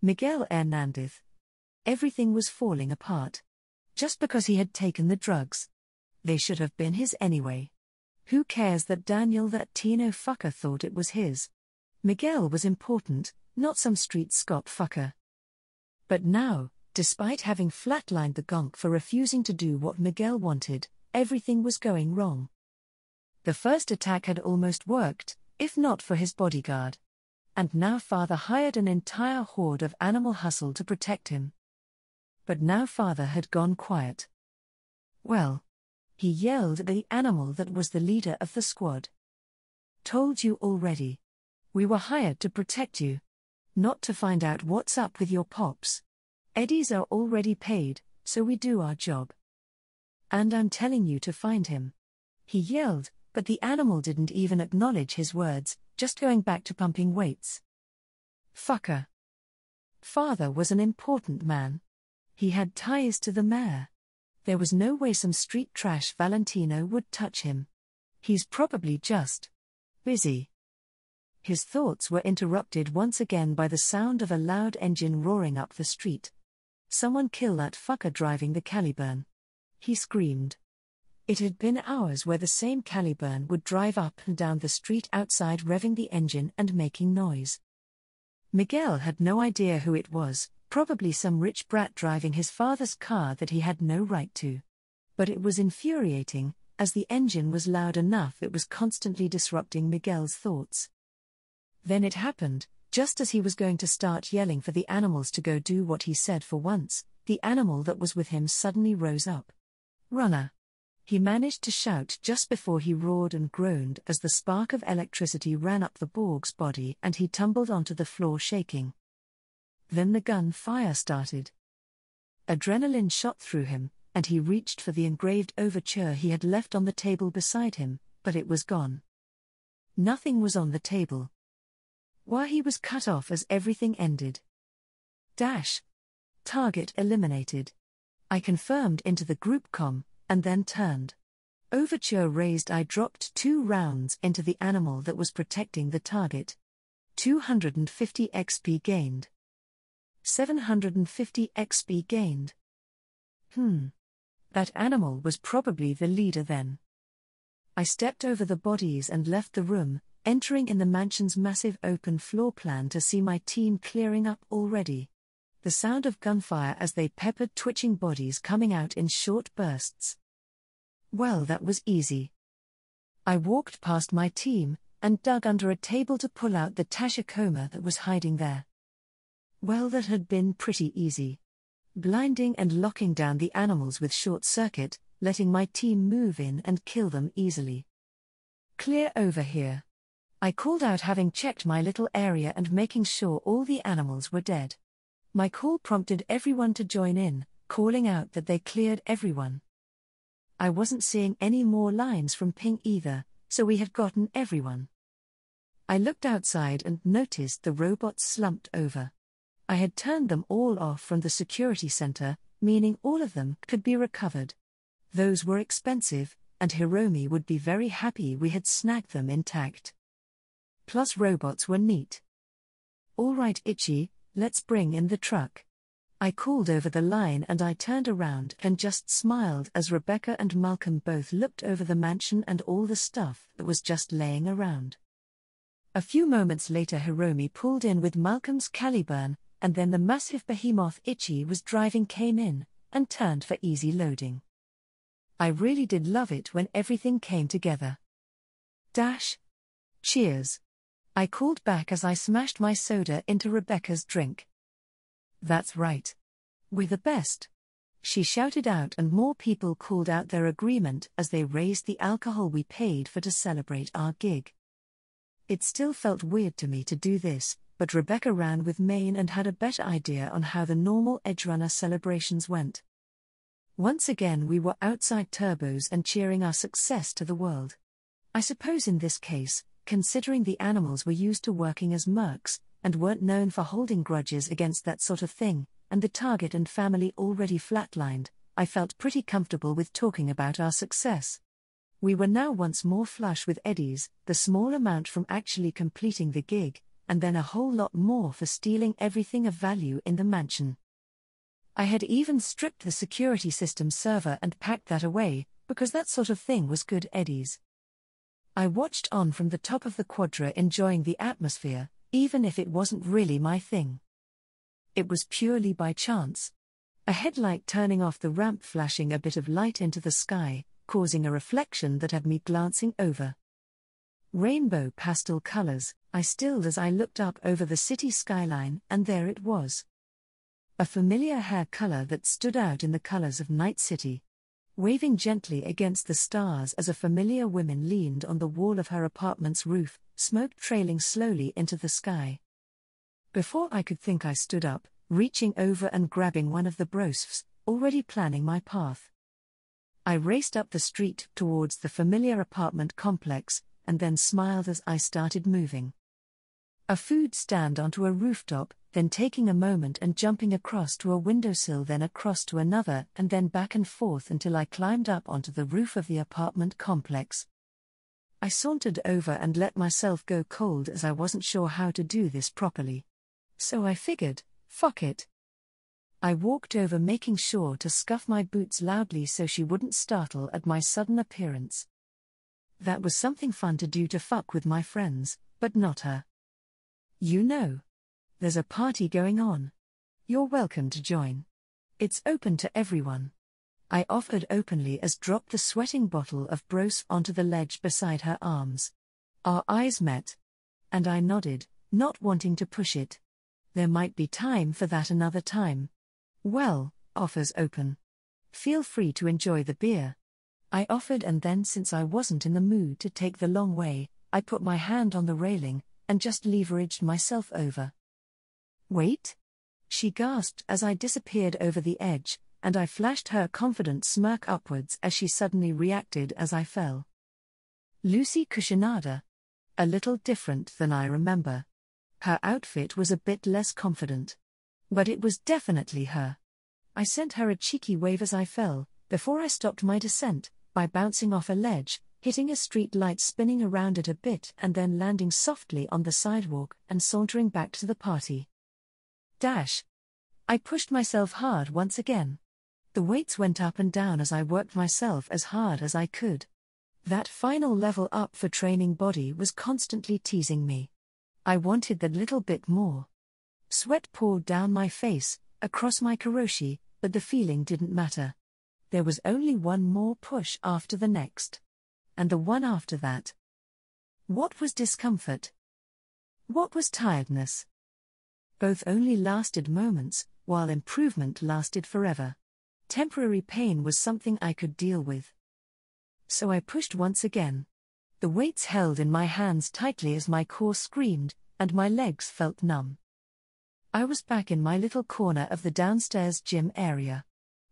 Miguel Hernández. Everything was falling apart. Just because he had taken the drugs. They should have been his anyway. Who cares that Daniel, that Tino fucker, thought it was his? Miguel was important, not some street Scott fucker. But now, despite having flatlined the gonk for refusing to do what Miguel wanted, everything was going wrong. The first attack had almost worked, if not for his bodyguard. And now Father hired an entire horde of animal hustle to protect him. But now Father had gone quiet. Well, he yelled at the animal that was the leader of the squad. Told you already. We were hired to protect you. Not to find out what's up with your pops. Eddies are already paid, so we do our job. And I'm telling you to find him. He yelled, but the animal didn't even acknowledge his words, just going back to pumping weights. Fucker. Father was an important man. He had ties to the mayor. There was no way some street trash Valentino would touch him. He's probably just busy. His thoughts were interrupted once again by the sound of a loud engine roaring up the street. Someone kill that fucker driving the Caliburn. He screamed. It had been hours where the same Caliburn would drive up and down the street outside, revving the engine and making noise. Miguel had no idea who it was, probably some rich brat driving his father's car that he had no right to. But it was infuriating, as the engine was loud enough it was constantly disrupting Miguel's thoughts. Then it happened, just as he was going to start yelling for the animals to go do what he said for once, the animal that was with him suddenly rose up. Runner. He managed to shout just before he roared and groaned as the spark of electricity ran up the Borg's body and he tumbled onto the floor shaking. Then the gunfire started. Adrenaline shot through him, and he reached for the engraved overture he had left on the table beside him, but it was gone. Nothing was on the table. Why, he was cut off as everything ended. Dash. Target eliminated. I confirmed into the group comm, and then turned. Overture raised. I dropped 2 rounds into the animal that was protecting the target. 250 XP gained. 750 XP gained. That animal was probably the leader then. I stepped over the bodies and left the room, entering in the mansion's massive open floor plan to see my team clearing up already. The sound of gunfire as they peppered twitching bodies coming out in short bursts. Well, that was easy. I walked past my team, and dug under a table to pull out the Tashikoma that was hiding there. Well, that had been pretty easy. Blinding and locking down the animals with short circuit, letting my team move in and kill them easily. Clear over here. I called out, having checked my little area and making sure all the animals were dead. My call prompted everyone to join in, calling out that they cleared everyone. I wasn't seeing any more lines from ping either, so we had gotten everyone. I looked outside and noticed the robots slumped over. I had turned them all off from the security center, meaning all of them could be recovered. Those were expensive, and Hiromi would be very happy we had snagged them intact. Plus robots were neat. All right, Ichi, let's bring in the truck. I called over the line and I turned around and just smiled as Rebecca and Malcolm both looked over the mansion and all the stuff that was just laying around. A few moments later Hiromi pulled in with Malcolm's Caliburn, and then the massive behemoth Ichi was driving came in, and turned for easy loading. I really did love it when everything came together. Dash. Cheers. I called back as I smashed my soda into Rebecca's drink. That's right. We're the best. She shouted out, and more people called out their agreement as they raised the alcohol we paid for to celebrate our gig. It still felt weird to me to do this, but Rebecca ran with Maine and had a better idea on how the normal Edgerunner celebrations went. Once again we were outside turbos and cheering our success to the world. I suppose in this case, considering the animals were used to working as mercs, and weren't known for holding grudges against that sort of thing, and the target and family already flatlined, I felt pretty comfortable with talking about our success. We were now once more flush with eddies, the small amount from actually completing the gig, and then a whole lot more for stealing everything of value in the mansion. I had even stripped the security system server and packed that away, because that sort of thing was good eddies. I watched on from the top of the quadra, enjoying the atmosphere, even if it wasn't really my thing. It was purely by chance. A headlight turning off the ramp, flashing a bit of light into the sky, causing a reflection that had me glancing over. Rainbow pastel colors, I stilled as I looked up over the city skyline, and there it was. A familiar hair color that stood out in the colors of Night City. Waving gently against the stars as a familiar woman leaned on the wall of her apartment's roof, smoke trailing slowly into the sky. Before I could think, I stood up, reaching over and grabbing one of the brosfs, already planning my path. I raced up the street towards the familiar apartment complex, and then smiled as I started moving. A food stand onto a rooftop, then taking a moment and jumping across to a windowsill, then across to another, and then back and forth until I climbed up onto the roof of the apartment complex. I sauntered over and let myself go cold as I wasn't sure how to do this properly. So I figured, fuck it. I walked over, making sure to scuff my boots loudly so she wouldn't startle at my sudden appearance. That was something fun to do, to fuck with my friends, but not her. You know. There's a party going on. You're welcome to join. It's open to everyone. I offered openly as dropped the sweating bottle of brosf onto the ledge beside her arms. Our eyes met. And I nodded, not wanting to push it. There might be time for that another time. Well, offers open. Feel free to enjoy the beer. I offered, and then, since I wasn't in the mood to take the long way, I put my hand on the railing and just leveraged myself over. Wait? She gasped as I disappeared over the edge, and I flashed her a confident smirk upwards as she suddenly reacted as I fell. Lucy Cushionada. A little different than I remember. Her outfit was a bit less confident. But it was definitely her. I sent her a cheeky wave as I fell, before I stopped my descent, by bouncing off a ledge, hitting a street light, spinning around it a bit, and then landing softly on the sidewalk and sauntering back to the party. I pushed myself hard once again. The weights went up and down as I worked myself as hard as I could. That final level up for training body was constantly teasing me. I wanted that little bit more. Sweat poured down my face, across my karoshi, but the feeling didn't matter. There was only one more push after the next. And the one after that. What was discomfort? What was tiredness? Both only lasted moments, while improvement lasted forever. Temporary pain was something I could deal with. So I pushed once again. The weights held in my hands tightly as my core screamed, and my legs felt numb. I was back in my little corner of the downstairs gym area.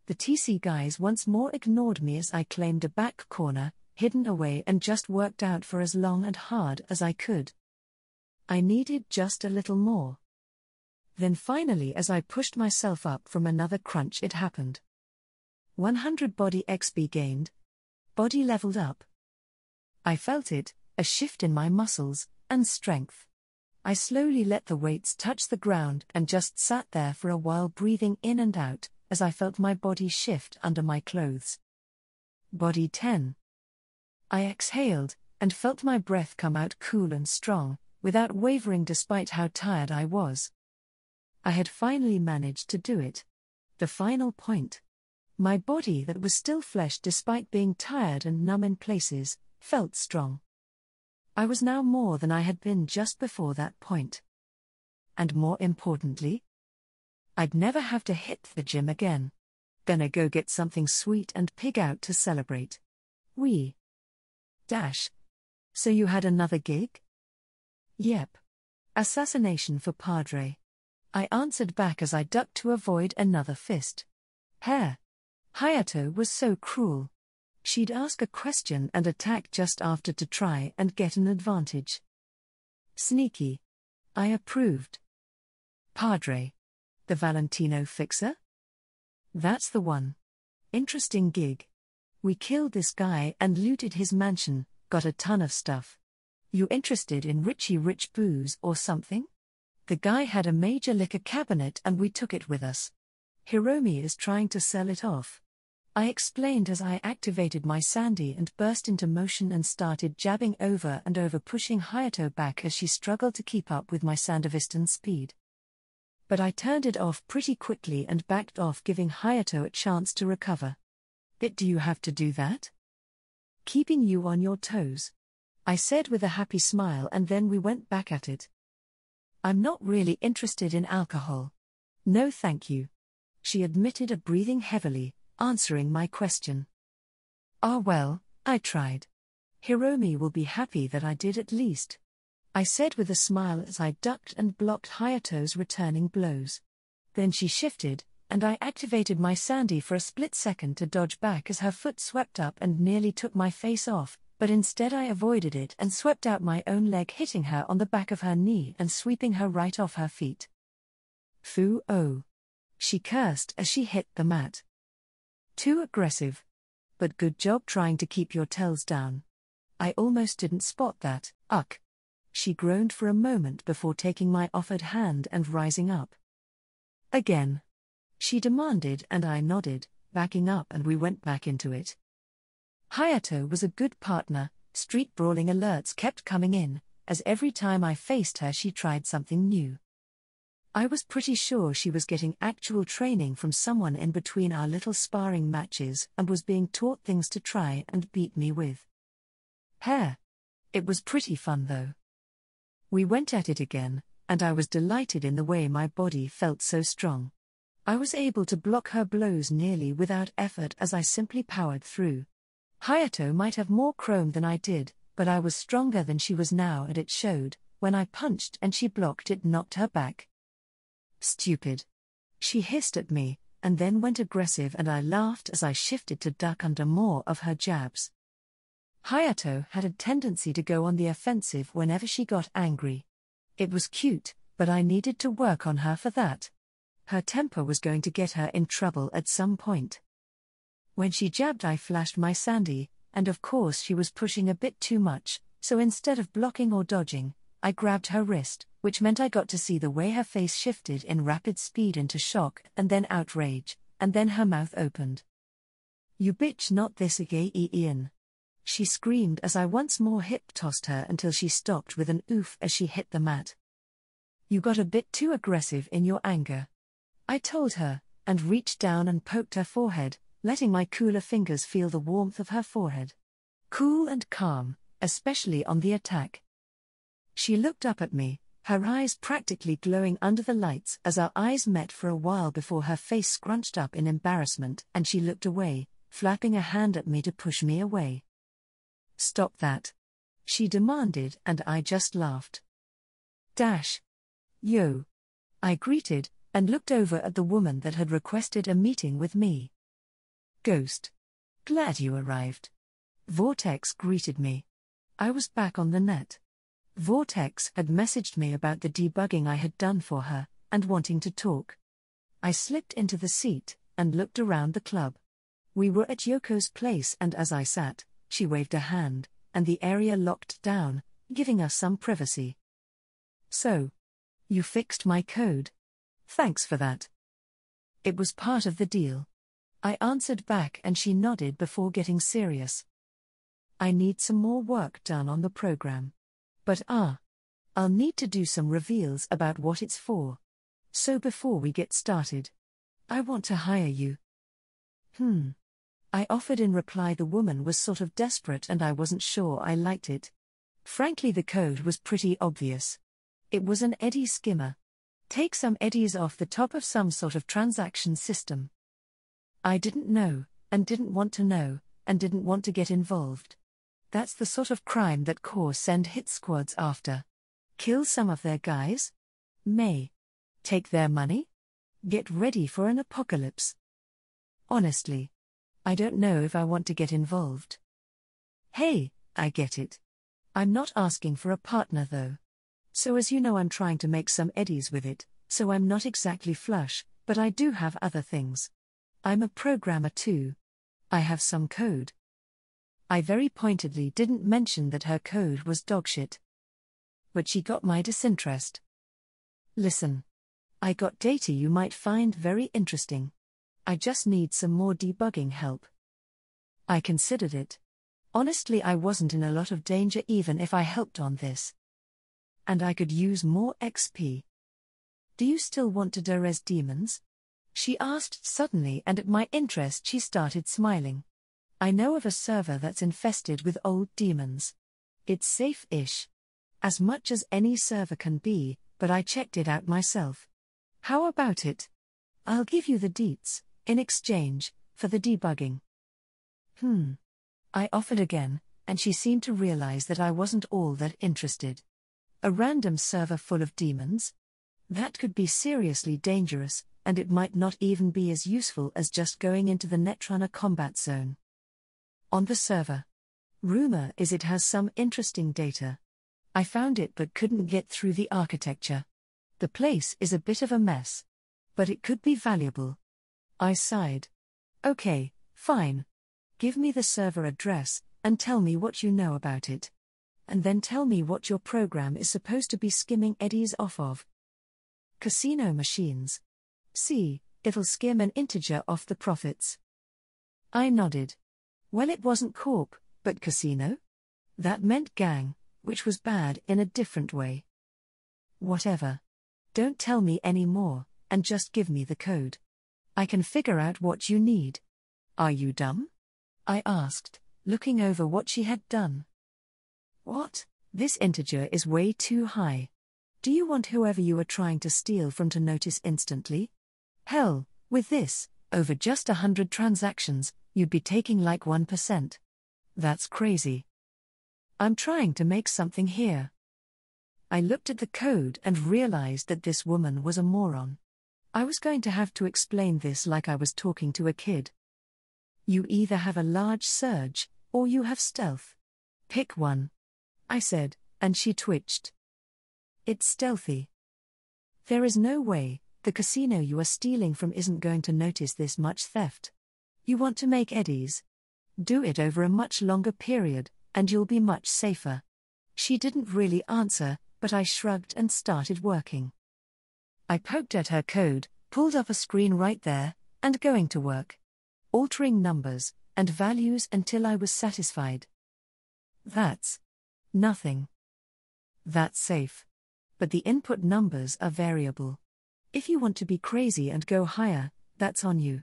The TC guys once more ignored me as I claimed a back corner, hidden away, and just worked out for as long and hard as I could. I needed just a little more. Then finally, as I pushed myself up from another crunch, it happened. 100 body XP gained. Body leveled up. I felt it, a shift in my muscles and strength. I slowly let the weights touch the ground and just sat there for a while, breathing in and out, as I felt my body shift under my clothes. Body 10. I exhaled, and felt my breath come out cool and strong, without wavering despite how tired I was. I had finally managed to do it. The final point. My body, that was still flesh despite being tired and numb in places, felt strong. I was now more than I had been just before that point. And more importantly, I'd never have to hit the gym again. Gonna go get something sweet and pig out to celebrate. So you had another gig? Yep. Assassination for Padre. I answered back as I ducked to avoid another fist. Hayato was so cruel. She'd ask a question and attack just after to try and get an advantage. Sneaky. I approved. Padre. The Valentino fixer? That's the one. Interesting gig. We killed this guy and looted his mansion, got a ton of stuff. You interested in Richie Rich booze or something? The guy had a major liquor cabinet and we took it with us. Hiromi is trying to sell it off. I explained as I activated my Sandy and burst into motion and started jabbing over and over, pushing Hayato back as she struggled to keep up with my Sandavistan speed. But I turned it off pretty quickly and backed off, giving Hayato a chance to recover. Do you have to do that? Keeping you on your toes, I said with a happy smile, and then we went back at it. I'm not really interested in alcohol. No thank you, she admitted, breathing heavily, answering my question. Ah well, I tried. Hiromi will be happy that I did at least, I said with a smile as I ducked and blocked Hayato's returning blows. Then she shifted, and I activated my Sandy for a split second to dodge back as her foot swept up and nearly took my face off, but instead I avoided it and swept out my own leg, hitting her on the back of her knee and sweeping her right off her feet. Foo oh, she cursed as she hit the mat. Too aggressive. But good job trying to keep your tails down. I almost didn't spot that, uck. She groaned for a moment before taking my offered hand and rising up. Again, she demanded, and I nodded, backing up, and we went back into it. Hayato was a good partner. Street brawling alerts kept coming in, as every time I faced her she tried something new. I was pretty sure she was getting actual training from someone in between our little sparring matches and was being taught things to try and beat me with. It was pretty fun though. We went at it again, and I was delighted in the way my body felt so strong. I was able to block her blows nearly without effort as I simply powered through. Hayato might have more chrome than I did, but I was stronger than she was now, and it showed. When I punched and she blocked, it knocked her back. Stupid. She hissed at me, and then went aggressive, and I laughed as I shifted to duck under more of her jabs. Hayato had a tendency to go on the offensive whenever she got angry. It was cute, but I needed to work on her for that. Her temper was going to get her in trouble at some point. When she jabbed, I flashed my Sandy, and of course she was pushing a bit too much, so instead of blocking or dodging, I grabbed her wrist, which meant I got to see the way her face shifted in rapid speed into shock and then outrage, and then her mouth opened. You bitch, not this again, she screamed as I once more hip-tossed her until she stopped with an oof as she hit the mat. You got a bit too aggressive in your anger, I told her, and reached down and poked her forehead, letting my cooler fingers feel the warmth of her forehead. Cool and calm, especially on the attack. She looked up at me, her eyes practically glowing under the lights as our eyes met for a while before her face scrunched up in embarrassment and she looked away, flapping a hand at me to push me away. Stop that, she demanded, and I just laughed. Yo, I greeted, and looked over at the woman that had requested a meeting with me. Ghost. Glad you arrived. Vortex greeted me. I was back on the net. Vortex had messaged me about the debugging I had done for her, and wanting to talk. I slipped into the seat, and looked around the club. We were at Yoko's place, and as I sat, she waved a hand, and the area locked down, giving us some privacy. So, you fixed my code. Thanks for that. It was part of the deal. I answered back, and she nodded before getting serious. I need some more work done on the program. But I'll need to do some reveals about what it's for. So before we get started, I want to hire you. I offered in reply. The woman was sort of desperate and I wasn't sure I liked it. Frankly, the code was pretty obvious. It was an eddy skimmer. Take some eddies off the top of some sort of transaction system. I didn't know, and didn't want to know, and didn't want to get involved. That's the sort of crime that Core send hit squads after. Kill some of their guys? Take their money? Get ready for an apocalypse. Honestly, I don't know if I want to get involved. Hey, I get it. I'm not asking for a partner though. So as you know, I'm trying to make some eddies with it, so I'm not exactly flush, but I do have other things. I'm a programmer too. I have some code. I very pointedly didn't mention that her code was dogshit. But she got my disinterest. Listen. I got data you might find very interesting. I just need some more debugging help. I considered it. Honestly, I wasn't in a lot of danger even if I helped on this. And I could use more XP. Do you still want to derez demons? She asked suddenly, and at my interest she started smiling. I know of a server that's infested with old demons. It's safe-ish. As much as any server can be, but I checked it out myself. How about it? I'll give you the deets, in exchange, for the debugging. I offered again, and she seemed to realize that I wasn't all that interested. A random server full of demons? That could be seriously dangerous, and it might not even be as useful as just going into the Netrunner combat zone. On the server. Rumor is it has some interesting data. I found it but couldn't get through the architecture. The place is a bit of a mess. But it could be valuable. I sighed. Okay, fine. Give me the server address, and tell me what you know about it. And then tell me what your program is supposed to be skimming eddies off of. Casino machines. See, it'll skim an integer off the profits. I nodded. Well, it wasn't corp, but casino? That meant gang, which was bad in a different way. Whatever. Don't tell me any more, and just give me the code. I can figure out what you need. Are you dumb? I asked, looking over what she had done. What? This integer is way too high. Do you want whoever you are trying to steal from to notice instantly? Hell, with this, over just 100 transactions, you'd be taking like 1%. That's crazy. I'm trying to make something here. I looked at the code and realized that this woman was a moron. I was going to have to explain this like I was talking to a kid. You either have a large surge, or you have stealth. Pick one. I said, and she twitched. It's stealthy. There is no way, the casino you are stealing from isn't going to notice this much theft. You want to make eddies. Do it over a much longer period, and you'll be much safer. She didn't really answer, but I shrugged and started working. I poked at her code, pulled up a screen right there, and going to work. Altering numbers and values until I was satisfied. That's nothing. That's safe. But the input numbers are variable. If you want to be crazy and go higher, that's on you.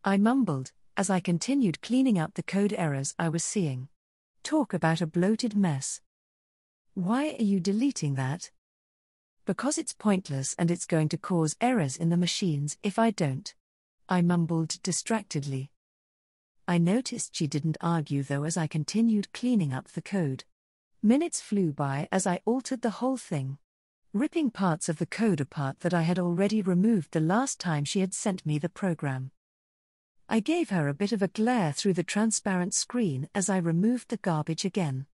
I mumbled, as I continued cleaning up the code errors I was seeing. Talk about a bloated mess. Why are you deleting that? Because it's pointless and it's going to cause errors in the machines if I don't. I mumbled distractedly. I noticed she didn't argue though as I continued cleaning up the code. Minutes flew by as I altered the whole thing. Ripping parts of the code apart that I had already removed the last time she had sent me the program. I gave her a bit of a glare through the transparent screen as I removed the garbage again.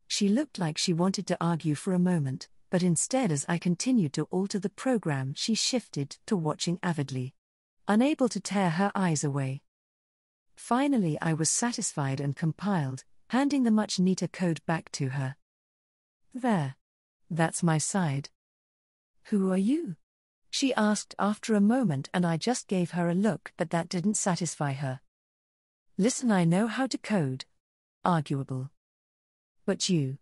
She looked like she wanted to argue for a moment, but instead as I continued to alter the program she shifted to watching avidly. Unable to tear her eyes away. Finally I was satisfied and compiled, handing the much neater code back to her. There. That's my side. Who are you? She asked after a moment and I just gave her a look but that didn't satisfy her. Listen, I know how to code. Arguable. But you.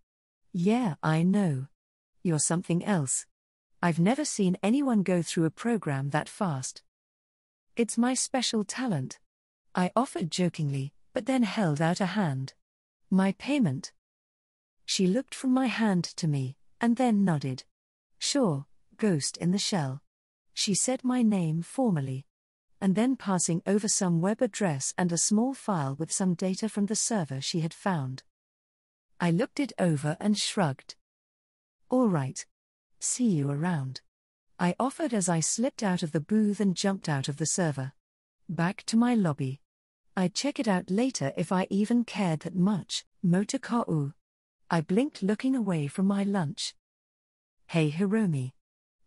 Yeah, I know. You're something else. I've never seen anyone go through a program that fast. It's my special talent. I offered jokingly, but then held out a hand. My payment. She looked from my hand to me, and then nodded. Sure, Ghost in the Shell. She said my name formally. And then passing over some web address and a small file with some data from the server she had found. I looked it over and shrugged. All right. See you around. I offered as I slipped out of the booth and jumped out of the server. Back to my lobby. I'd check it out later if I even cared that much. Motoku. I blinked looking away from my lunch. Hey Hiromi.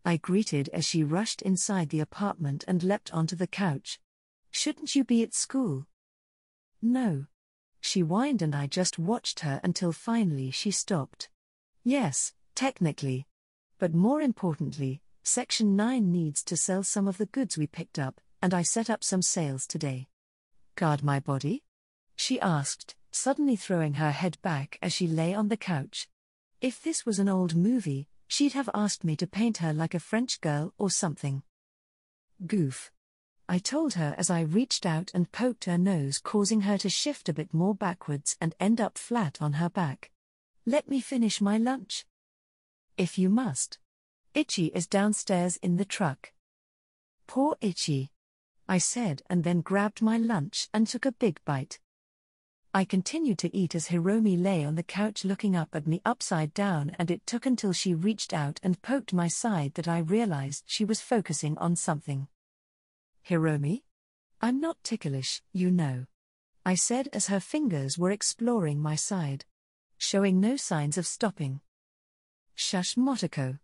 I greeted as she rushed inside the apartment and leapt onto the couch. Shouldn't you be at school? No. She whined and I just watched her until finally she stopped. Yes, technically. But more importantly, Section 9 needs to sell some of the goods we picked up, and I set up some sales today. Guard my body? She asked, suddenly throwing her head back as she lay on the couch. If this was an old movie, she'd have asked me to paint her like a French girl or something. Goof. I told her as I reached out and poked her nose, causing her to shift a bit more backwards and end up flat on her back. Let me finish my lunch. If you must. Itchy is downstairs in the truck. Poor Itchy, I said, and then grabbed my lunch and took a big bite. I continued to eat as Hiromi lay on the couch looking up at me upside down, and it took until she reached out and poked my side that I realized she was focusing on something. Hiromi? I'm not ticklish, you know, I said as her fingers were exploring my side, showing no signs of stopping. Shush, Motoko.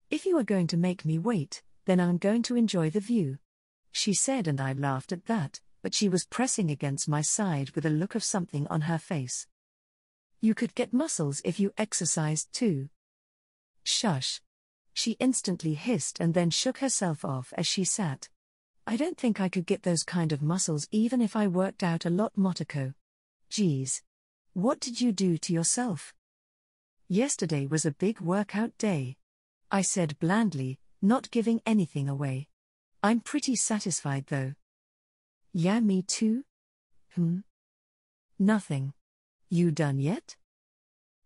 If you are going to make me wait, then I'm going to enjoy the view, she said, and I laughed at that, but she was pressing against my side with a look of something on her face. You could get muscles if you exercised too. Shush. She instantly hissed and then shook herself off as she sat. I don't think I could get those kind of muscles even if I worked out a lot, Motoko. Geez. What did you do to yourself? Yesterday was a big workout day, I said blandly, not giving anything away. I'm pretty satisfied though. Yeah, me too. Nothing. You done yet?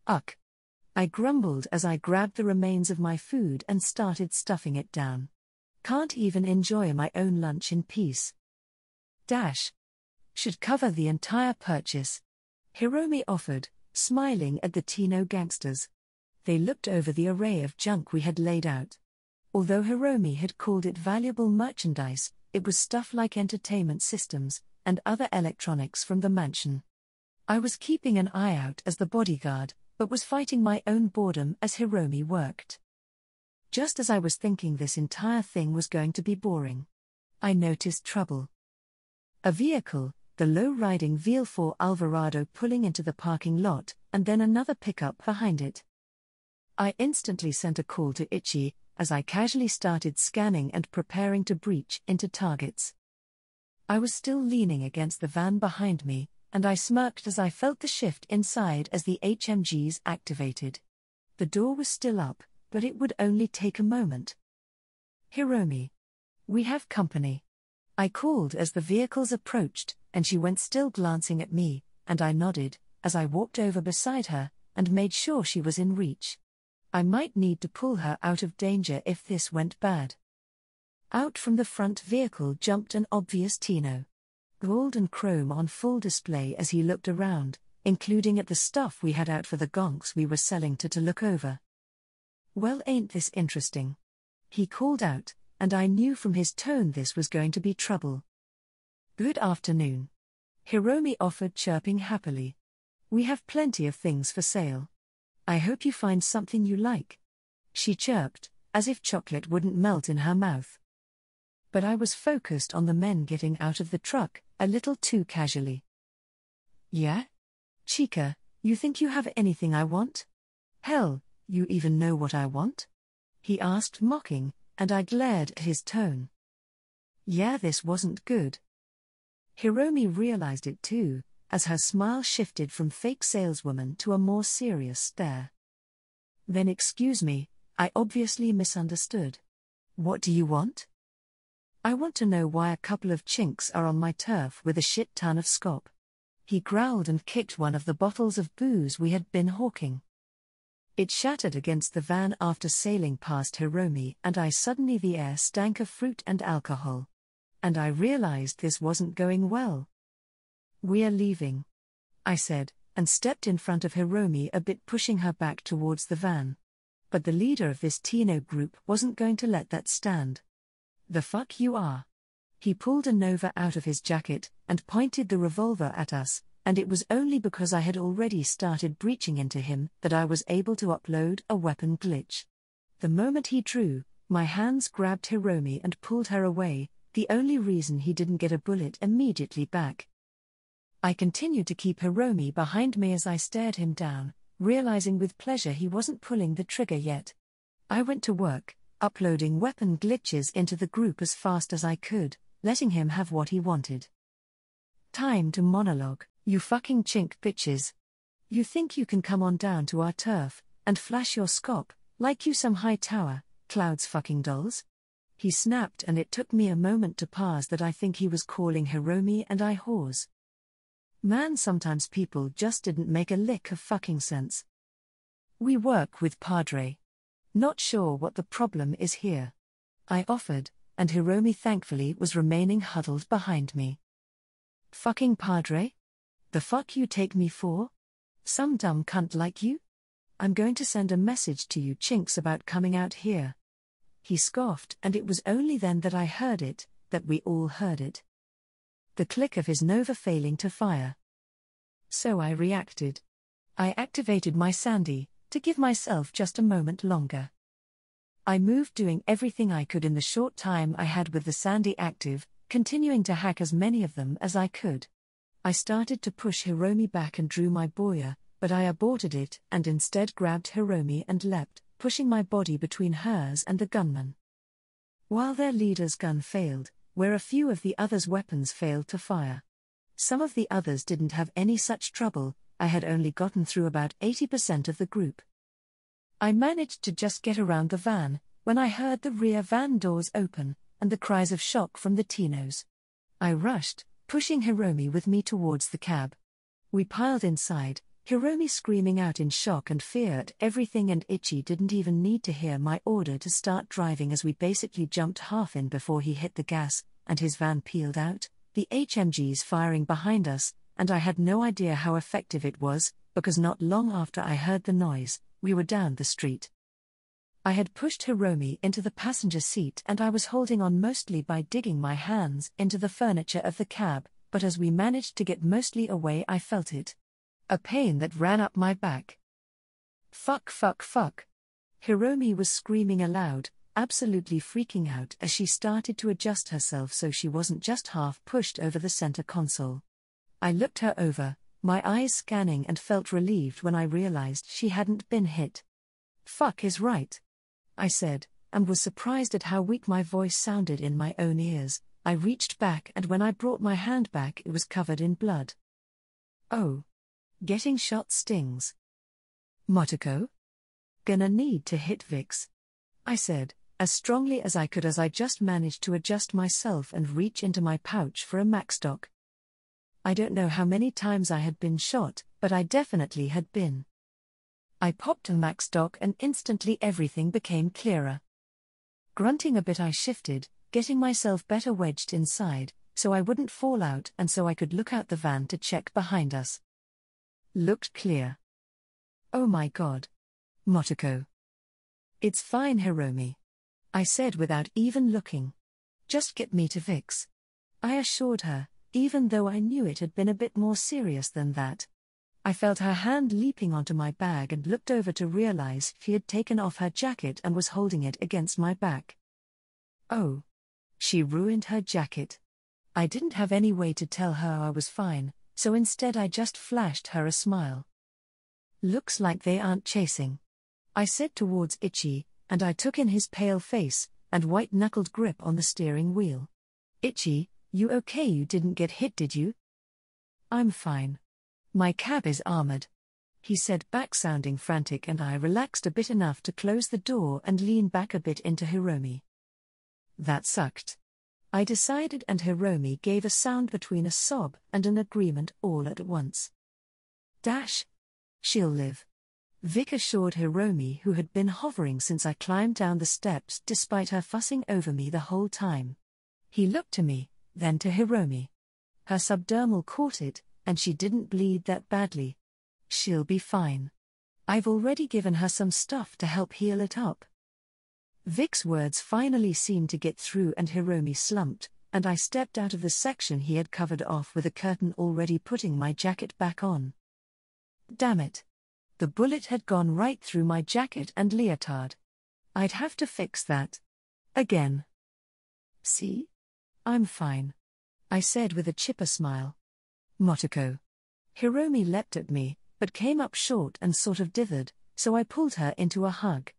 Uck. I grumbled as I grabbed the remains of my food and started stuffing it down. Can't even enjoy my own lunch in peace. Dash. Should cover the entire purchase, Hiromi offered, smiling at the Tino gangsters. They looked over the array of junk we had laid out. Although Hiromi had called it valuable merchandise, it was stuff like entertainment systems and other electronics from the mansion. I was keeping an eye out as the bodyguard, but was fighting my own boredom as Hiromi worked. Just as I was thinking this entire thing was going to be boring, I noticed trouble. A vehicle, the low-riding V4 Alvarado, pulling into the parking lot, and then another pickup behind it. I instantly sent a call to Itchy, as I casually started scanning and preparing to breach into targets. I was still leaning against the van behind me, and I smirked as I felt the shift inside as the HMGs activated. The door was still up, but it would only take a moment. Hiromi. We have company, I called as the vehicles approached, and she went, still glancing at me, and I nodded, as I walked over beside her, and made sure she was in reach. I might need to pull her out of danger if this went bad. Out from the front vehicle jumped an obvious Tino. Gold and chrome on full display as he looked around, including at the stuff we had out for the gonks we were selling to look over. Well, ain't this interesting? He called out, and I knew from his tone this was going to be trouble. Good afternoon, Hiromi offered, chirping happily. We have plenty of things for sale. I hope you find something you like, she chirped, as if chocolate wouldn't melt in her mouth. But I was focused on the men getting out of the truck, a little too casually. Yeah? Chica, you think you have anything I want? Hell, you even know what I want? He asked, mocking, and I glared at his tone. Yeah, this wasn't good. Hiromi realized it too, as her smile shifted from fake saleswoman to a more serious stare. Then excuse me, I obviously misunderstood. What do you want? I want to know why a couple of chinks are on my turf with a shit ton of scop. He growled and kicked one of the bottles of booze we had been hawking. It shattered against the van after sailing past Hiromi, and suddenly the air stank of fruit and alcohol. And I realized this wasn't going well. We're leaving, I said, and stepped in front of Hiromi a bit, pushing her back towards the van. But the leader of this Tino group wasn't going to let that stand. The fuck you are? He pulled a Nova out of his jacket and pointed the revolver at us, and it was only because I had already started breaching into him that I was able to upload a weapon glitch. The moment he drew, my hands grabbed Hiromi and pulled her away, the only reason he didn't get a bullet immediately back. I continued to keep Hiromi behind me as I stared him down, realizing with pleasure he wasn't pulling the trigger yet. I went to work, uploading weapon glitches into the group as fast as I could, letting him have what he wanted. Time to monologue, you fucking chink bitches. You think you can come on down to our turf, and flash your scop, like you some high tower, clouds fucking dolls? He snapped, and it took me a moment to parse that I think he was calling Hiromi and I whores. Man, sometimes people just didn't make a lick of fucking sense. We work with Padre. Not sure what the problem is here. I offered, and Hiromi thankfully was remaining huddled behind me. Fucking Padre? The fuck you take me for? Some dumb cunt like you? I'm going to send a message to you chinks about coming out here. He scoffed, and it was only then that I heard it, that we all heard it. The click of his Nova failing to fire. So I reacted. I activated my Sandy, to give myself just a moment longer. I moved, doing everything I could in the short time I had with the Sandy active, continuing to hack as many of them as I could. I started to push Hiromi back and drew my boya, but I aborted it and instead grabbed Hiromi and leapt, pushing my body between hers and the gunman. While their leader's gun failed, where a few of the others' weapons failed to fire. Some of the others didn't have any such trouble. I had only gotten through about 80% of the group. I managed to just get around the van, when I heard the rear van doors open, and the cries of shock from the Tinos. I rushed, pushing Hiromi with me towards the cab. We piled inside, Hiromi screaming out in shock and fear at everything, and Ichi didn't even need to hear my order to start driving as we basically jumped half in before he hit the gas, and his van peeled out, the HMGs firing behind us, and I had no idea how effective it was, because not long after I heard the noise, we were down the street. I had pushed Hiromi into the passenger seat and I was holding on mostly by digging my hands into the furniture of the cab, but as we managed to get mostly away I felt it. A pain that ran up my back. Fuck fuck fuck. Hiromi was screaming aloud, absolutely freaking out as she started to adjust herself so she wasn't just half pushed over the center console. I looked her over, my eyes scanning, and felt relieved when I realized she hadn't been hit. Fuck is right, I said, and was surprised at how weak my voice sounded in my own ears. I reached back and when I brought my hand back it was covered in blood. Oh. Getting shot stings. Motoko? Gonna need to hit Vix, I said, as strongly as I could as I just managed to adjust myself and reach into my pouch for a MacStock. I don't know how many times I had been shot, but I definitely had been. I popped a MacStock and instantly everything became clearer. Grunting a bit I shifted, getting myself better wedged inside, so I wouldn't fall out and so I could look out the van to check behind us. Looked clear. Oh my god. Motoko. It's fine, Hiromi, I said without even looking. Just get me to Vix, I assured her, even though I knew it had been a bit more serious than that. I felt her hand leaping onto my bag and looked over to realize she had taken off her jacket and was holding it against my back. Oh. She ruined her jacket. I didn't have any way to tell her I was fine, so instead I just flashed her a smile. Looks like they aren't chasing, I said towards Ichi, and I took in his pale face and white-knuckled grip on the steering wheel. Ichi, you okay? You didn't get hit, did you? I'm fine. My cab is armored, he said back, sounding frantic, and I relaxed a bit enough to close the door and lean back a bit into Hiromi. That sucked, I decided, and Hiromi gave a sound between a sob and an agreement all at once. Dash. She'll live, Vic assured Hiromi, who had been hovering since I climbed down the steps despite her fussing over me the whole time. He looked to me, then to Hiromi. Her subdermal caught it, and she didn't bleed that badly. She'll be fine. I've already given her some stuff to help heal it up. Vic's words finally seemed to get through and Hiromi slumped, and I stepped out of the section he had covered off with a curtain, already putting my jacket back on. Damn it. The bullet had gone right through my jacket and leotard. I'd have to fix that. Again. See? I'm fine, I said with a chipper smile. Motoko. Hiromi leapt at me, but came up short and sort of dithered, so I pulled her into a hug.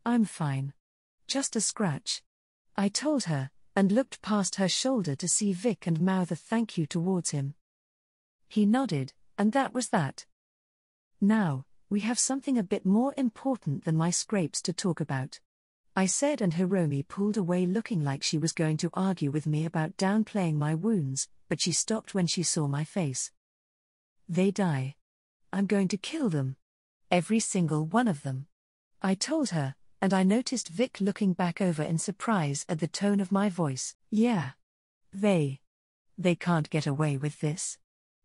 I'm fine. Just a scratch. I told her, and looked past her shoulder to see Vic and mouth a thank you towards him. He nodded, and that was that. Now, we have something a bit more important than my scrapes to talk about, I said, and Hiromi pulled away looking like she was going to argue with me about downplaying my wounds, but she stopped when she saw my face. They die. I'm going to kill them. Every single one of them. I told her, and I noticed Vic looking back over in surprise at the tone of my voice. Yeah. They can't get away with this,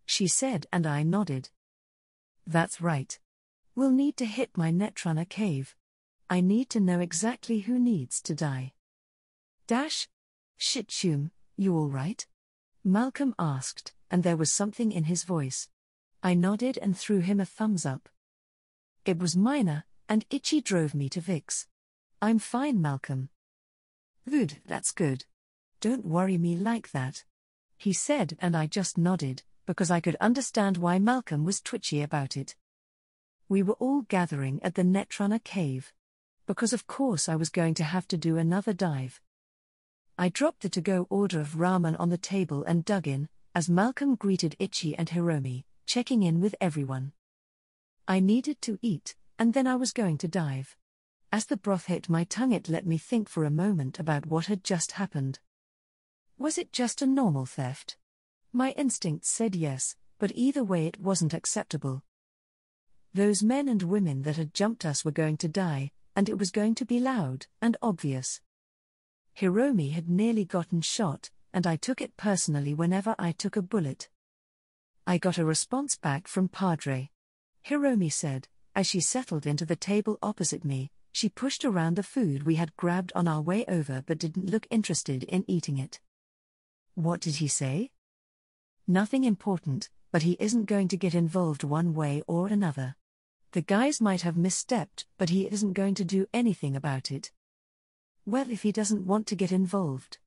she said, and I nodded. That's right. We'll need to hit my Netrunner cave. I need to know exactly who needs to die. Shitshoom, you all right? Malcolm asked, and there was something in his voice. I nodded and threw him a thumbs up. It was minor, and Itchy drove me to Vic's. I'm fine, Malcolm. Good, that's good. Don't worry me like that, he said, and I just nodded, because I could understand why Malcolm was twitchy about it. We were all gathering at the Netrunner cave, because of course I was going to have to do another dive. I dropped the to-go order of ramen on the table and dug in, as Malcolm greeted Itchy and Hiromi, checking in with everyone. I needed to eat, and then I was going to dive. As the broth hit my tongue, it let me think for a moment about what had just happened. Was it just a normal theft? My instincts said yes, but either way it wasn't acceptable. Those men and women that had jumped us were going to die, and it was going to be loud and obvious. Hiromi had nearly gotten shot, and I took it personally whenever I took a bullet. I got a response back from Padre. Hiromi said, as she settled into the table opposite me. She pushed around the food we had grabbed on our way over but didn't look interested in eating it. What did he say? Nothing important, but he isn't going to get involved one way or another. The guys might have misstepped, but he isn't going to do anything about it. Well, if he doesn't want to get involved,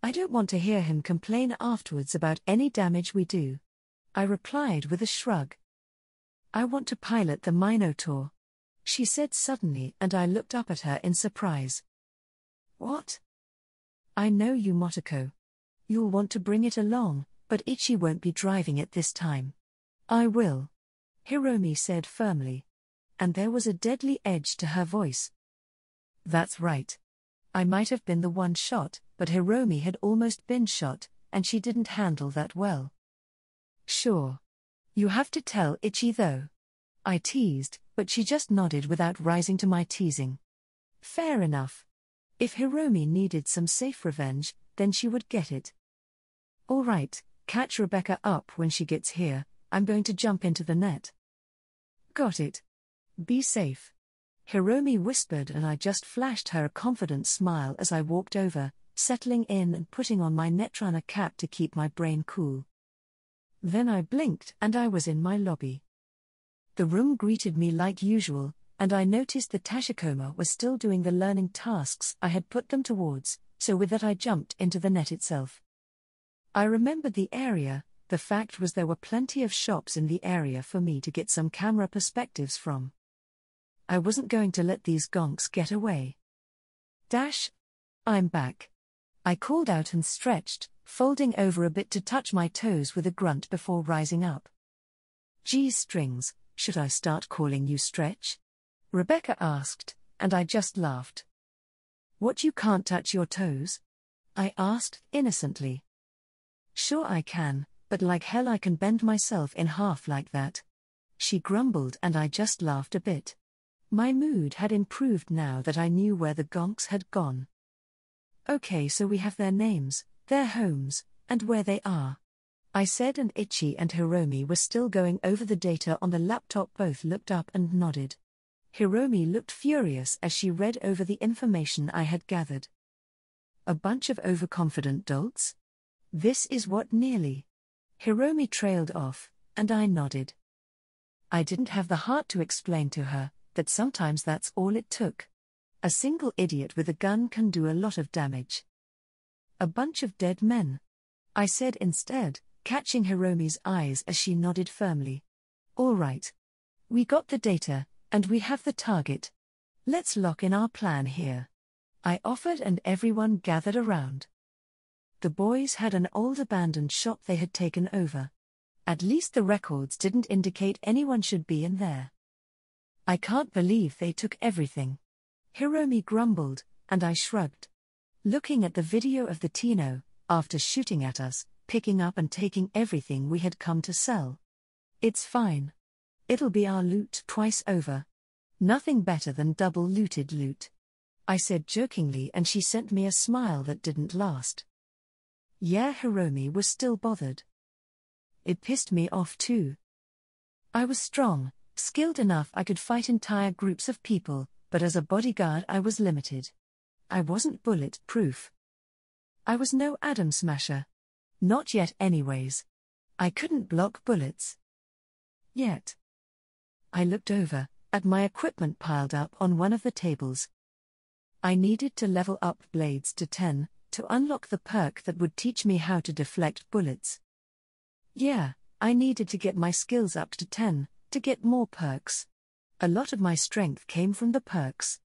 I don't want to hear him complain afterwards about any damage we do, I replied with a shrug. I want to pilot the Minotaur, she said suddenly, and I looked up at her in surprise. What? I know you, Motoko. You'll want to bring it along, but Itchy won't be driving it this time. I will, Hiromi said firmly. And there was a deadly edge to her voice. That's right. I might have been the one shot, but Hiromi had almost been shot, and she didn't handle that well. Sure. You have to tell Itchy though, I teased, but she just nodded without rising to my teasing. Fair enough. If Hiromi needed some safe revenge, then she would get it. All right, catch Rebecca up when she gets here. I'm going to jump into the net. Got it. Be safe, Hiromi whispered, and I just flashed her a confident smile as I walked over, settling in and putting on my Netrunner cap to keep my brain cool. Then I blinked and I was in my lobby. The room greeted me like usual, and I noticed the Tashikoma was still doing the learning tasks I had put them towards, so with that I jumped into the net itself. I remembered the area. The fact was there were plenty of shops in the area for me to get some camera perspectives from. I wasn't going to let these gonks get away. I'm back, I called out and stretched, folding over a bit to touch my toes with a grunt before rising up. Geez strings, should I start calling you Stretch? Rebecca asked, and I just laughed. What, you can't touch your toes? I asked innocently. Sure I can, but like hell I can bend myself in half like that, she grumbled, and I just laughed a bit. My mood had improved now that I knew where the gonks had gone. Okay, so we have their names, their homes, and where they are, I said, and Itchy and Hiromi were still going over the data on the laptop. Both looked up and nodded. Hiromi looked furious as she read over the information I had gathered. A bunch of overconfident dolts? This is what nearly. Hiromi trailed off, and I nodded. I didn't have the heart to explain to her that sometimes that's all it took. A single idiot with a gun can do a lot of damage. A bunch of dead men, I said instead, catching Hiromi's eyes as she nodded firmly. All right. We got the data, and we have the target. Let's lock in our plan here. I offered and everyone gathered around. The boys had an old abandoned shop they had taken over. At least the records didn't indicate anyone should be in there. I can't believe they took everything. Hiromi grumbled, and I shrugged. Looking at the video of the Tino, after shooting at us, picking up and taking everything we had come to sell. It's fine. It'll be our loot twice over. Nothing better than double-looted loot. I said jokingly, and she sent me a smile that didn't last. Yeah, Hiromi was still bothered. It pissed me off too. I was strong, skilled enough I could fight entire groups of people, but as a bodyguard I was limited. I wasn't bullet-proof. I was no atom smasher. Not yet anyways. I couldn't block bullets. Yet. I looked over, at my equipment piled up on one of the tables. I needed to level up blades to 10, to unlock the perk that would teach me how to deflect bullets. Yeah, I needed to get my skills up to 10, to get more perks. A lot of my strength came from the perks.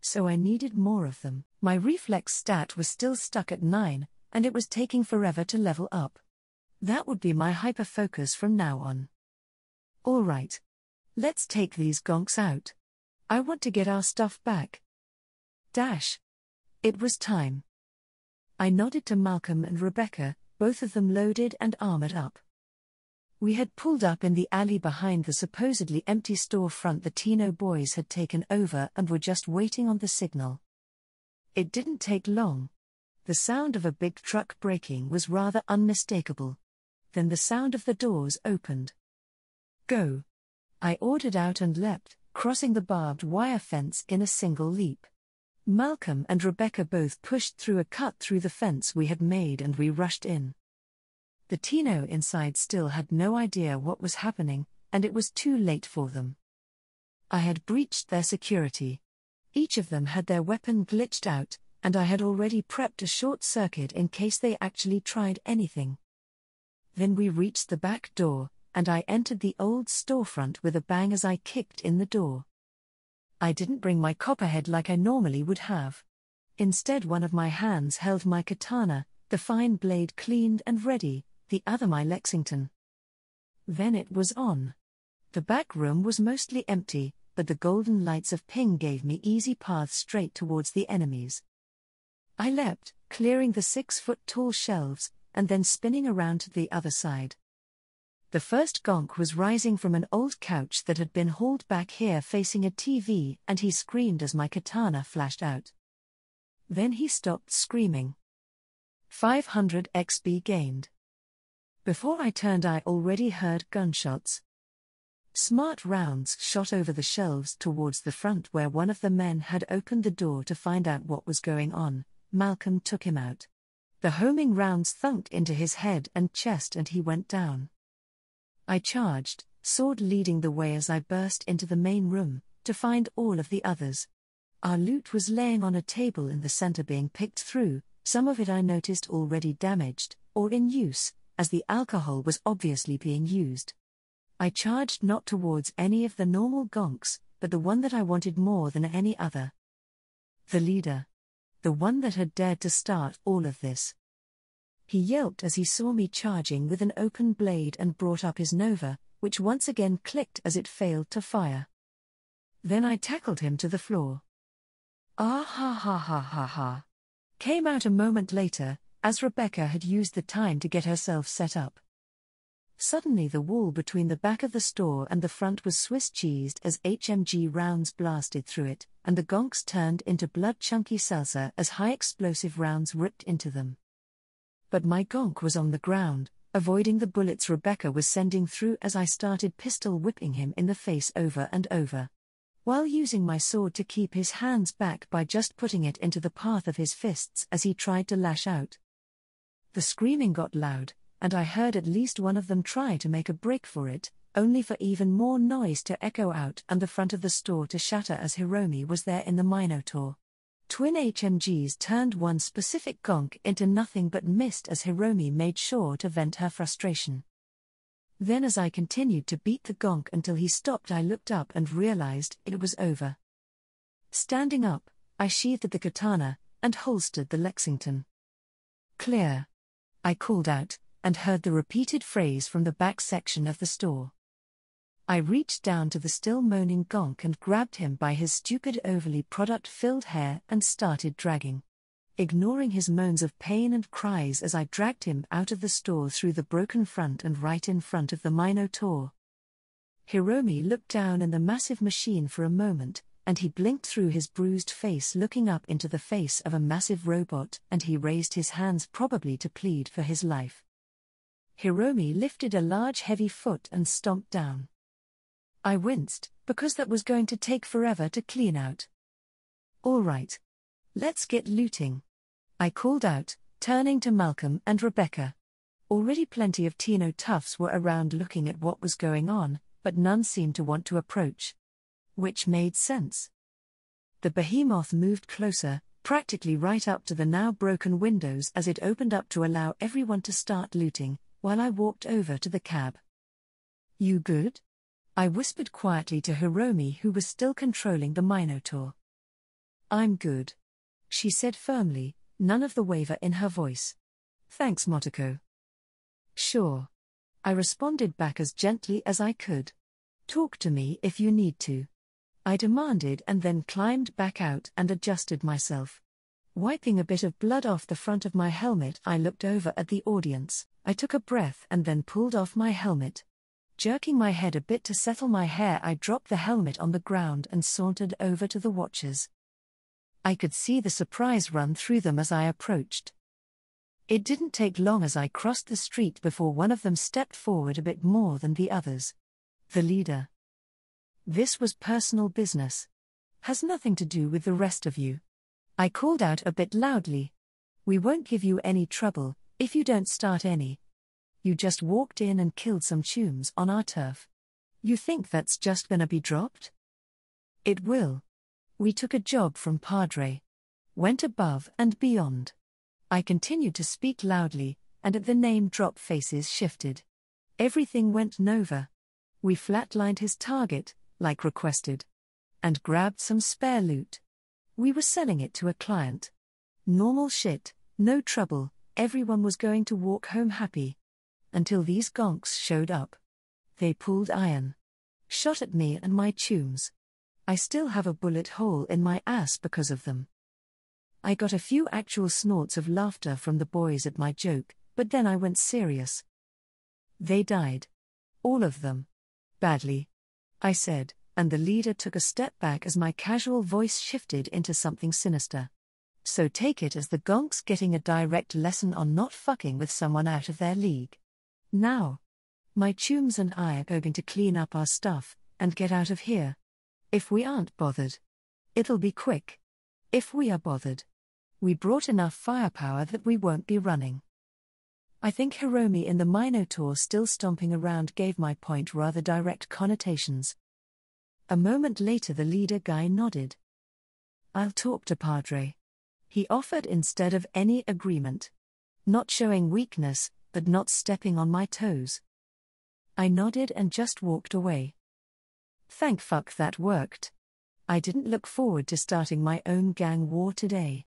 So I needed more of them. My reflex stat was still stuck at 9, and it was taking forever to level up. That would be my hyper-focus from now on. Alright. Let's take these gonks out. I want to get our stuff back. Dash. It was time. I nodded to Malcolm and Rebecca, both of them loaded and armored up. We had pulled up in the alley behind the supposedly empty storefront the Tino boys had taken over and were just waiting on the signal. It didn't take long. The sound of a big truck braking was rather unmistakable. Then the sound of the doors opened. Go. I ordered out and leapt, crossing the barbed wire fence in a single leap. Malcolm and Rebecca both pushed through a cut through the fence we had made and we rushed in. The Tino inside still had no idea what was happening, and it was too late for them. I had breached their security. Each of them had their weapon glitched out, and I had already prepped a short circuit in case they actually tried anything. Then we reached the back door, and I entered the old storefront with a bang as I kicked in the door. I didn't bring my copperhead like I normally would have. Instead, one of my hands held my katana, the fine blade cleaned and ready, the other my Lexington. Then it was on. The back room was mostly empty, but the golden lights of ping gave me easy paths straight towards the enemies. I leapt, clearing the 6-foot-tall shelves, and then spinning around to the other side. The first gonk was rising from an old couch that had been hauled back here facing a TV, and he screamed as my katana flashed out. Then he stopped screaming. 500 XP gained. Before I turned I already heard gunshots. Smart rounds shot over the shelves towards the front where one of the men had opened the door to find out what was going on. Malcolm took him out. The homing rounds thunked into his head and chest and he went down. I charged, sword leading the way as I burst into the main room, to find all of the others. Our loot was laying on a table in the center being picked through, some of it I noticed already damaged, or in use, as the alcohol was obviously being used. I charged not towards any of the normal gonks, but the one that I wanted more than any other. The leader. The one that had dared to start all of this. He yelped as he saw me charging with an open blade and brought up his Nova, which once again clicked as it failed to fire. Then I tackled him to the floor. Ah ha ha ha ha ha. Came out a moment later, as Rebecca had used the time to get herself set up. Suddenly the wall between the back of the store and the front was Swiss cheesed as HMG rounds blasted through it, and the gonks turned into blood-chunky salsa as high-explosive rounds ripped into them. But my gonk was on the ground, avoiding the bullets Rebecca was sending through as I started pistol whipping him in the face over and over, while using my sword to keep his hands back by just putting it into the path of his fists as he tried to lash out. The screaming got loud, and I heard at least one of them try to make a break for it, only for even more noise to echo out and the front of the store to shatter as Hiromi was there in the Minotaur. Twin HMGs turned one specific gonk into nothing but mist as Hiromi made sure to vent her frustration. Then as I continued to beat the gonk until he stopped, I looked up and realized it was over. Standing up, I sheathed the katana, and holstered the Lexington. "Clear," I called out, and heard the repeated phrase from the back section of the store. I reached down to the still moaning gonk and grabbed him by his stupid overly product-filled hair and started dragging. Ignoring his moans of pain and cries as I dragged him out of the store through the broken front and right in front of the Minotaur. Hiromi looked down in the massive machine for a moment, and he blinked through his bruised face looking up into the face of a massive robot, and he raised his hands probably to plead for his life. Hiromi lifted a large heavy foot and stomped down. I winced, because that was going to take forever to clean out. "All right. Let's get looting," I called out, turning to Malcolm and Rebecca. Already plenty of Tino toughs were around looking at what was going on, but none seemed to want to approach. Which made sense. The behemoth moved closer, practically right up to the now broken windows as it opened up to allow everyone to start looting, while I walked over to the cab. "You good?" I whispered quietly to Hiromi, who was still controlling the Minotaur. "I'm good," she said firmly, none of the waver in her voice. "Thanks, Motoko." "Sure," I responded back as gently as I could. "Talk to me if you need to," I demanded, and then climbed back out and adjusted myself. Wiping a bit of blood off the front of my helmet, I looked over at the audience. I took a breath and then pulled off my helmet. Jerking my head a bit to settle my hair, I dropped the helmet on the ground and sauntered over to the watchers. I could see the surprise run through them as I approached. It didn't take long as I crossed the street before one of them stepped forward a bit more than the others. The leader. "This was personal business. Has nothing to do with the rest of you," I called out a bit loudly. "We won't give you any trouble, if you don't start any. You just walked in and killed some chooms on our turf. You think that's just gonna be dropped? It will. We took a job from Padre. Went above and beyond." I continued to speak loudly, and at the name drop faces shifted. Everything went nova. We flatlined his target, like requested. And grabbed some spare loot. We were selling it to a client. Normal shit, no trouble, everyone was going to walk home happy. Until these gonks showed up. They pulled iron. Shot at me and my chooms. I still have a bullet hole in my ass because of them. I got a few actual snorts of laughter from the boys at my joke, but then I went serious. "They died. All of them. Badly," I said, and the leader took a step back as my casual voice shifted into something sinister. "So take it as the gonks getting a direct lesson on not fucking with someone out of their league. Now, my chooms and I are going to clean up our stuff and get out of here. If we aren't bothered, it'll be quick. If we are bothered, we brought enough firepower that we won't be running." I think Hiromi in the Minotaur still stomping around gave my point rather direct connotations. A moment later the leader guy nodded. "I'll talk to Padre," he offered instead of any agreement. Not showing weakness, but not stepping on my toes. I nodded and just walked away. Thank fuck that worked. I didn't look forward to starting my own gang war today.